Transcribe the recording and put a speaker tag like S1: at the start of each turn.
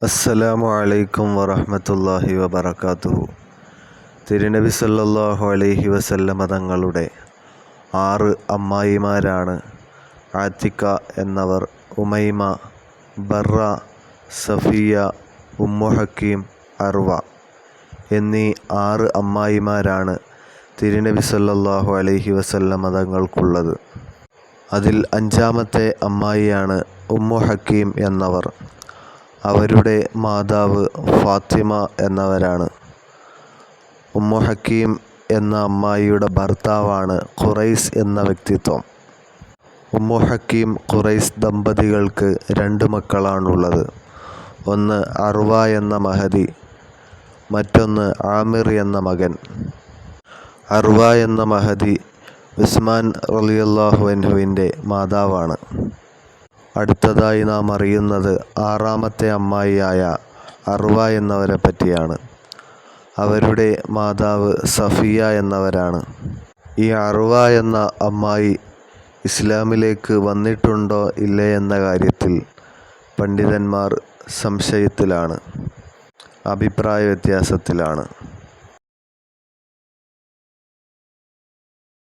S1: അസ്സലാമു അലൈക്കും വറഹ്മത്തുള്ളാഹി വബറകാതുഹു. തിരുനബി സല്ലല്ലാഹു അലൈഹി വസല്ലമ തങ്ങളുടെ 6 അമ്മായിമാരാണ് ആത്തിക്ക എന്നവർ. ഉമൈമ, ബർറ, സഫിയ, ഉമ്മു ഹക്കീം, അർവ എന്നീ 6 അമ്മായിമാരാണ് തിരുനബി സല്ലല്ലാഹു അലൈഹി വസല്ലമ തങ്ങൾക്കുള്ളത്. അതിൽ 5-ാമത്തെ അമ്മായിയാണ് ഉമ്മു ഹക്കീം എന്നവർ. അവരുടെ മാതാവ് ഫാത്തിമ എന്നവരാണ്. ഉമ്മു ഹക്കീം എന്ന അമ്മായിയുടെ ഭർത്താവാണ് ഖുറൈസ് എന്ന വ്യക്തിത്വം. ഉമ്മു ഹക്കീം ഖുറൈസ് ദമ്പതികൾക്ക് 2 മക്കളാണുള്ളത്. ഒന്ന് അർവ എന്ന മഹദി, മറ്റൊന്ന് ആമിർ എന്ന മകൻ. അർവ എന്ന മഹദി ഉസ്മാൻ റളിയല്ലാഹു അൻഹുവിൻ്റെ മാതാവാണ്. അടുത്തതായി നാം അറിയുന്നത് 6-ാമത്തെ അമ്മായിയായ അർവ എന്നവരെ പറ്റിയാണ്. അവരുടെ മാതാവ് സഫിയ എന്നവരാണ്. ഈ അർവ എന്ന അമ്മായി ഇസ്ലാമിലേക്ക് വന്നിട്ടുണ്ടോ ഇല്ലേ എന്ന കാര്യത്തിൽ പണ്ഡിതന്മാർ സംശയത്തിലാണ്, അഭിപ്രായ വ്യത്യാസത്തിലാണ്.